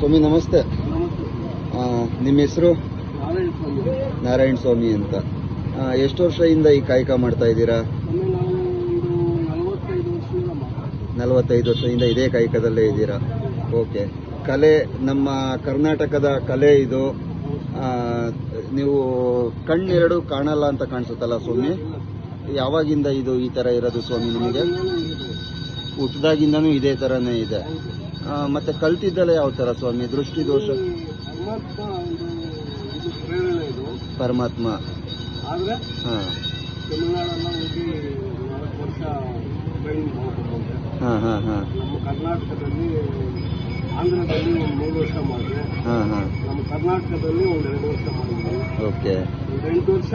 ಸ್ವಾಮಿ ನಮಸ್ತೆ. ನಿಮ್ಮ ಹೆಸರು? ನಾರಾಯಣ ಸ್ವಾಮಿ ಅಂತ. ಎಷ್ಟು ವರ್ಷದಿಂದ ಈ ಕಾಯಕ ಮಾಡ್ತಾ ಇದ್ದೀರಾ? 45 ವರ್ಷದಿಂದ ಇದೇ ಕಾಯಕದಲ್ಲೇ ಇದ್ದೀರಾ. ಓಕೆ. ಕಲೆ ನಮ್ಮ ಕರ್ನಾಟಕದ ಕಲೆ ಇದು. ನೀವು ಕಣ್ಣೆರಡು ಕಾಣಲ್ಲ ಅಂತ ಕಾಣಿಸುತ್ತಲ್ಲ ಸ್ವಾಮಿ, ಯಾವಾಗಿಂದ ಇದು ಈ ಥರ ಇರೋದು ಸ್ವಾಮಿ ನಿಮಗೆ? ಹುಟ್ಟಿದಾಗಿಂದನೂ ಇದೇ ಥರನೇ ಇದೆ. ಮತ್ತೆ ಕಲ್ತಿದ್ದಲ್ಲ ಯಾವ ಥರ ಸ್ವಾಮಿ? ದೃಷ್ಟಿ ದೋಷ? ಪರಮಾತ್ಮ. ಹಾಂ ಹಾಂ ಹಾಂ ಹಾಂ. ನಮ್ಮ ಕರ್ನಾಟಕದಲ್ಲಿ ಆಂಧ್ರದಲ್ಲಿ ಒಂದು 3 ವರ್ಷ ಮಾಡಿದೆ. ಹಾಂ ಹಾಂ. ನಮ್ಮ ಕರ್ನಾಟಕದಲ್ಲಿ ಒಂದು 2 ವರ್ಷ ಮಾಡಿದ್ವಿ. ಓಕೆ. 8 ವರ್ಷ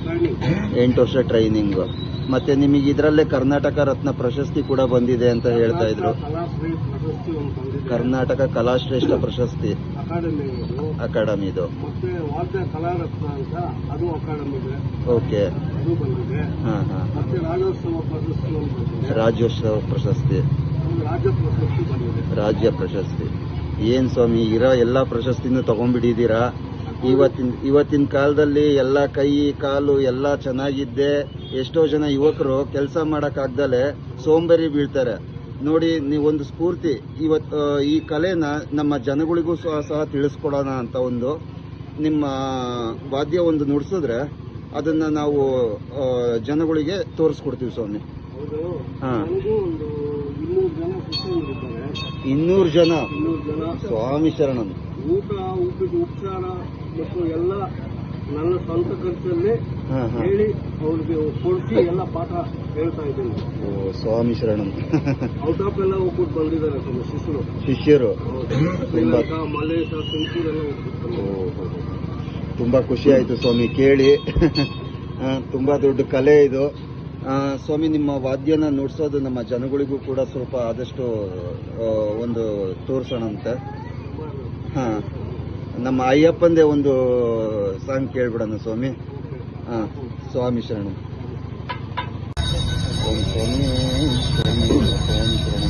ಟ್ರೈನಿಂಗ್. 8 ವರ್ಷ ಟ್ರೈನಿಂಗು. ಮತ್ತೆ ನಿಮಗೆ ಇದರಲ್ಲೇ ಕರ್ನಾಟಕ ರತ್ನ ಪ್ರಶಸ್ತಿ ಕೂಡ ಬಂದಿದೆ ಅಂತ ಹೇಳ್ತಾ ಇದ್ರು. ಪ್ರಶಸ್ತಿ ಒಂದು ಬಂದಿದೆ. ಕರ್ನಾಟಕ ಕಲಾಶ್ರೇಷ್ಠ ಪ್ರಶಸ್ತಿ ಅಕಾಡೆಮಿದು. ಮತ್ತೆ ವಾದ್ಯ ಕಲಾರತ್ನ ಅಂತ ಅದು ಅಕಾಡೆಮಿದೆ. ಓಕೆ. ಅದು ಬಂದಿದೆ. ಹಾಂ ಹಾಂ. ಮತ್ತೆ ರಾಜ್ಯೋತ್ಸವ ಪ್ರಶಸ್ತಿ ಒಂದು ಬಂದಿದೆ. ರಾಜ್ಯೋತ್ಸವ ಪ್ರಶಸ್ತಿ, ರಾಜ್ಯ ಪ್ರಶಸ್ತಿ ಬಂದಿದೆ. ರಾಜ್ಯ ಪ್ರಶಸ್ತಿ. ಏನ್ ಸ್ವಾಮಿ, ಇರೋ ಎಲ್ಲ ಪ್ರಶಸ್ತಿನೂ ತಗೊಂಡ್ಬಿಟ್ಟಿದ್ದೀರಾ. ಇವತ್ತಿನ ಕಾಲದಲ್ಲಿ ಎಲ್ಲ ಕೈ ಕಾಲು ಎಲ್ಲ ಚೆನ್ನಾಗಿದ್ದೆ ಎಷ್ಟೋ ಜನ ಯುವಕರು ಕೆಲಸ ಮಾಡೋಕ್ಕಾಗ್ದಲೆ ಸೋಂಬೇರಿ ಬೀಳ್ತಾರೆ ನೋಡಿ. ನೀವೊಂದು ಸ್ಫೂರ್ತಿ ಈ ಕಲೆನ ನಮ್ಮ ಜನಗಳಿಗೂ ಸಹ ತಿಳಿಸ್ಕೊಡೋಣ ಅಂತ ಒಂದು ನಿಮ್ಮ ವಾದ್ಯ ಒಂದು ನುಡಿಸಿದ್ರೆ ಅದನ್ನ ನಾವು ಜನಗಳಿಗೆ ತೋರಿಸ್ಕೊಡ್ತೀವಿ ಸ್ವಾಮಿ. ಹಾಂ. 200 ಜನ ಸ್ವಾಮಿ ಶರಣನ್. ಊಟ ಉಪಚಾರ ಮತ್ತು ಎಲ್ಲ ನನ್ನ ಸ್ವಂತ ಖರ್ಚಲ್ಲಿ ಹೇಳಿ ಅವ್ರಿಗೆ ಕೊಡಿಸಿ ಎಲ್ಲ ಪಾಠ ಹೇಳ್ತಾ ಇದ್ದೀನಿ. ಓ ಸ್ವಾಮಿ ಶರಣನ್. ಔಟ್ ಆಫ್ ಎಲ್ಲ ಹೋಗ್ಬಿಟ್ಟು ಬಂದಿದ್ದಾರೆ ಶಿಷ್ಯರು. ಶ್ರೀಲಂಕಾ, ಮಲೇಷ, ತುಮಕೂರು ಎಲ್ಲ ಹೋಗ್ಬಿಟ್ಟು. ತುಂಬಾ ಖುಷಿ ಆಯ್ತು ಸ್ವಾಮಿ ಕೇಳಿ. ತುಂಬಾ ದೊಡ್ಡ ಕಲೆ ಇದು ಸ್ವಾಮಿ. ನಿಮ್ಮ ವಾದ್ಯನ ನುಡಿಸೋದು ನಮ್ಮ ಜನಗಳಿಗೂ ಕೂಡ ಸ್ವಲ್ಪ ಆದಷ್ಟು ಒಂದು ತೋರ್ಸೋಣಂತೆ. ಹಾಂ. ನಮ್ಮ ಅಯ್ಯಪ್ಪಂದೇ ಒಂದು ಸಾಂಗ್ ಕೇಳ್ಬಿಡೋಣ ಸ್ವಾಮಿ. ಹಾಂ. ಸ್ವಾಮಿ ಶರಣ. ಓಂ ಸ್ವಾಮಿ ಸ್ವಾಮಿ ಸ್ವಾಮಿ ಶರಣ.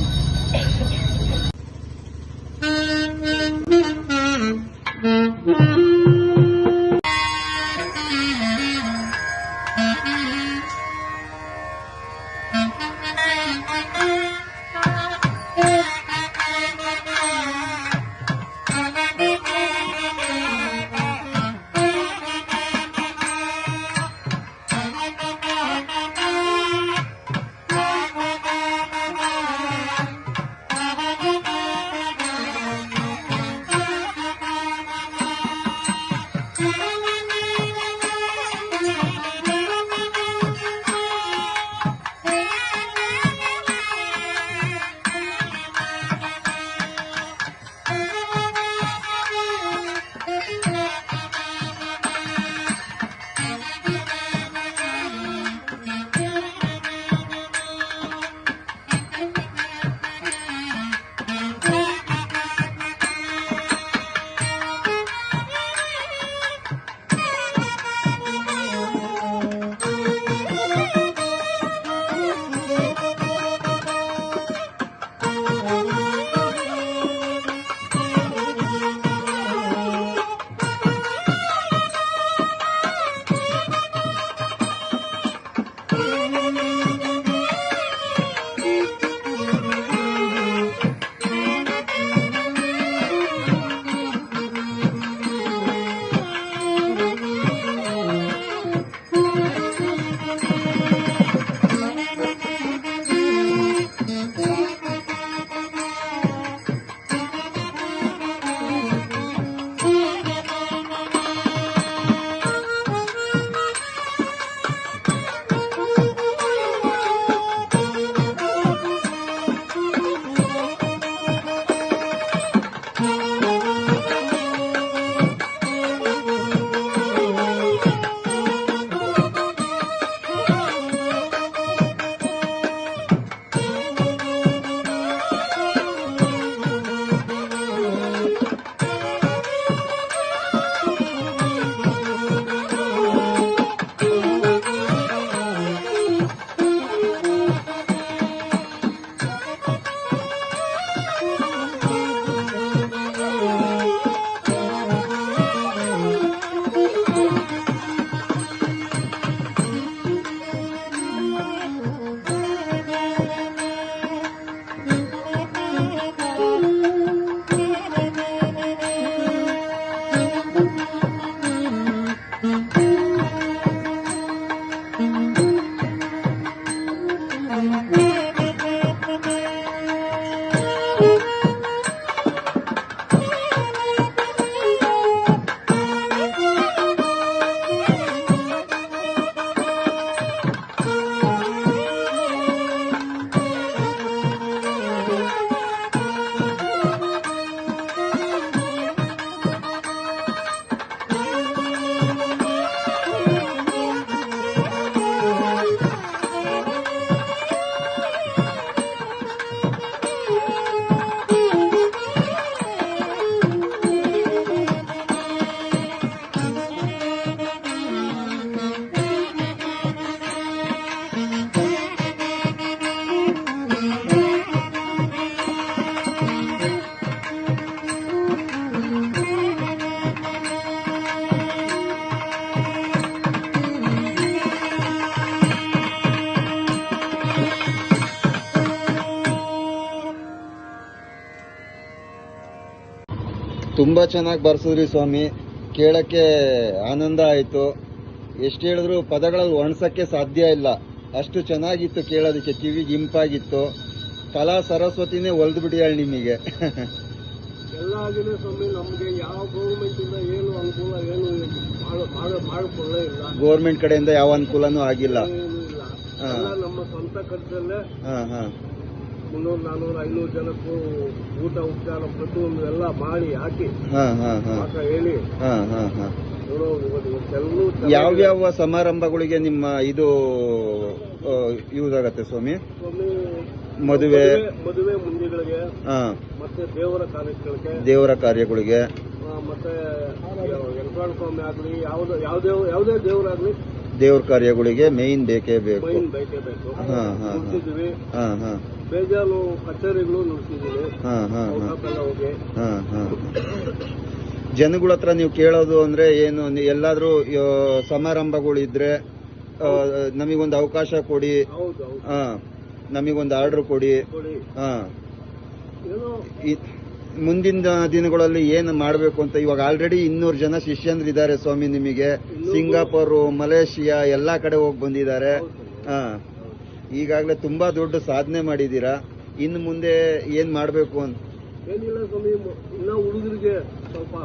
ತುಂಬಾ ಚೆನ್ನಾಗಿ ಬರ್ಸಿದ್ರಿ ಸ್ವಾಮಿ, ಕೇಳಕ್ಕೆ ಆನಂದ ಆಯ್ತು. ಎಷ್ಟು ಹೇಳಿದ್ರು ಪದಗಳಲ್ಲಿ ವರ್ಣಿಸಕ್ಕೆ ಸಾಧ್ಯ ಇಲ್ಲ, ಅಷ್ಟು ಚೆನ್ನಾಗಿತ್ತು ಕೇಳೋದಕ್ಕೆ, ಕಿವಿಗೆ ಇಂಪಾಗಿತ್ತು. ಕಲಾ ಸರಸ್ವತಿನೇ ಒಲ್ದು ಬಿಡಿಯಾಳು ನಿಮಗೆ. ಎಲ್ಲ ಆಗಿದೆ ಸ್ವಾಮಿ. ನಮ್ಗೆ ಯಾವ ಗೌರ್ಮೆಂಟ್ ಇಂದ ಏನು ಅನುಕೂಲ ಏನು ಮಾಡಿಕೊಳ್ಳೇ ಇಲ್ಲ. ಗೌರ್ಮೆಂಟ್ ಕಡೆಯಿಂದ ಯಾವ ಅನುಕೂಲನೂ ಆಗಿಲ್ಲ. ಏನೂ ಇಲ್ಲ. ಎಲ್ಲ ನಮ್ಮ ಸ್ವಂತ ಖರ್ಚಲ್ಲೇ ಹಾ ಹಾ 300, 400, 500 ಜನಕ್ಕೂ ಊಟ ಉಪಚಾರ ಪ್ರತಿಯೊಂದು ಎಲ್ಲ ಮಾಡಿ ಹಾಕಿ ಹಾ ಹಾ ಹಾ ಪಾಠ ಹೇಳಿ ಹಾ ಹಾ ಹಾ ಇವತ್ತೆಲ್ಲೂ ಯಾವ್ಯಾವ ಸಮಾರಂಭಗಳಿಗೆ ನಿಮ್ಮ ಇದು ಯೂಸ್ ಆಗತ್ತೆ ಸ್ವಾಮಿ? ಮದುವೆ ಮುಂಜಿಗಳಿಗೆ, ಮತ್ತೆ ದೇವರ ಕಾರ್ಯಗಳಿಗೆ, ಮತ್ತೆ ವೆಂಕಟ ಸ್ವಾಮಿ ಆಗ್ಲಿ ಯಾವುದೇ ದೇವರಾಗ್ಲಿ ದೇವ್ರ ಕಾರ್ಯಗಳಿಗೆ ಮೇನ್ ಬೇಕೇ ಬೇಕು. ನುಡ್ಸಿದ್ವಿ. ಬೇಜಾರು ಕಚೇರಿಗಳು ನುಡ್ಸಿದೀವಿ. ಹೋಗಿ ಜನಗಳ ಹತ್ರ ನೀವು ಕೇಳೋದು ಅಂದ್ರೆ ಏನು, ಎಲ್ಲಾದ್ರೂ ಸಮಾರಂಭಗಳಿದ್ರೆ ನಮಗೊಂದು ಅವಕಾಶ ಕೊಡಿ, ನಮಗೊಂದು ಆರ್ಡರ್ ಕೊಡಿ. ಮುಂದಿನ ದಿನಗಳಲ್ಲಿ ಏನು ಮಾಡಬೇಕು ಅಂತ ಇವಾಗ ಆಲ್ರೆಡಿ 200 ಜನ ಶಿಷ್ಯಂದ್ರಿದ್ದಾರೆ ಸ್ವಾಮಿ ನಿಮಗೆ. ಸಿಂಗಾಪುರ್, ಮಲೇಷಿಯಾ ಎಲ್ಲಾ ಕಡೆ ಹೋಗಿ ಬಂದಿದ್ದಾರೆ. ಈಗಾಗಲೇ ತುಂಬಾ ದೊಡ್ಡ ಸಾಧನೆ ಮಾಡಿದ್ದೀರಾ. ಇನ್ನು ಮುಂದೆ ಏನ್ ಮಾಡ್ಬೇಕು ಅಂತ? ಏನಿಲ್ಲ ಸ್ವಾಮಿ, ಇನ್ನ ಹುಡುಗರಿಗೆ ಸ್ವಲ್ಪ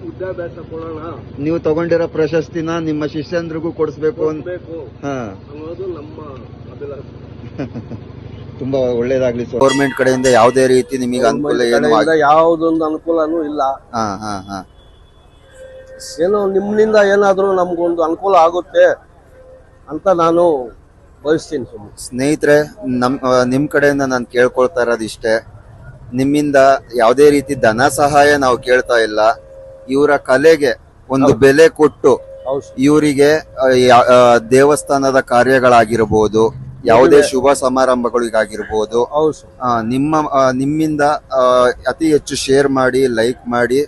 ವಿದ್ಯಾಭ್ಯಾಸ ಕೊಡೋಣ. ನೀವು ತಗೊಂಡಿರೋ ಪ್ರಶಸ್ತಿನ ನಿಮ್ಮ ಶಿಷ್ಯಂದ್ರಿಗೂ ಕೊಡಿಸ್ಬೇಕು ಅನ್ನೋದು ನಮ್ಮ ಅಭಿಲಾಷೆ. ತುಂಬಾ ಒಳ್ಳೇದಾಗ್ಲಿ. ಗೌರ್ಮೆಂಟ್ ಕಡೆಯಿಂದ ಯಾವುದೇ ರೀತಿ ನಿಮಗೆ ಅನುಕೂಲ ಯಾವುದೊಂದು ಅನುಕೂಲನೂ ಇಲ್ಲ. ಏನೋ ನಿಮ್ಮಿಂದ ಏನಾದ್ರೂ ನಮ್ಗೊಂದು ಅನುಕೂಲ ಆಗುತ್ತೆ ಅಂತ ನಾನು ಬಯಸ್ತೀನಿ. ಸ್ನೇಹಿತರೆ, ನಿಮ್ ಕಡೆಯಿಂದ ನಾನು ಕೇಳ್ಕೊಳ್ತಾ ಇರೋದು ಇಷ್ಟೇ. ನಿಮ್ಮಿಂದ ಯಾವುದೇ ರೀತಿ ಧನ ಸಹಾಯ ನಾವು ಕೇಳ್ತಾ ಇಲ್ಲ. ಇವರ ಕಲೆಗೆ ಒಂದು ಬೆಲೆ ಕೊಟ್ಟು ಇವರಿಗೆ ದೇವಸ್ಥಾನದ ಕಾರ್ಯಗಳಾಗಿರ್ಬೋದು, ಯಾವುದೇ ಶುಭ ಸಮಾರಂಭಗಳಿಗಾಗಿರ್ಬೋದು, ನಿಮ್ಮಿಂದ ಅತಿ ಹೆಚ್ಚು ಶೇರ್ ಮಾಡಿ, ಲೈಕ್ ಮಾಡಿ,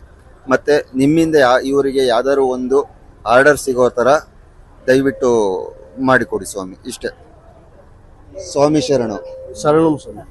ಮತ್ತೆ ನಿಮ್ಮಿಂದ ಇವರಿಗೆ ಯಾವ್ದಾದ್ರು ಒಂದು ಆರ್ಡರ್ ಸಿಗೋ ತರ ದಯವಿಟ್ಟು ಮಾಡಿಕೊಡಿ ಸ್ವಾಮಿ. ಇಷ್ಟೇ. ಸ್ವಾಮಿ ಶರಣು. ಶರಣಂ ಸ್ವಾಮಿ.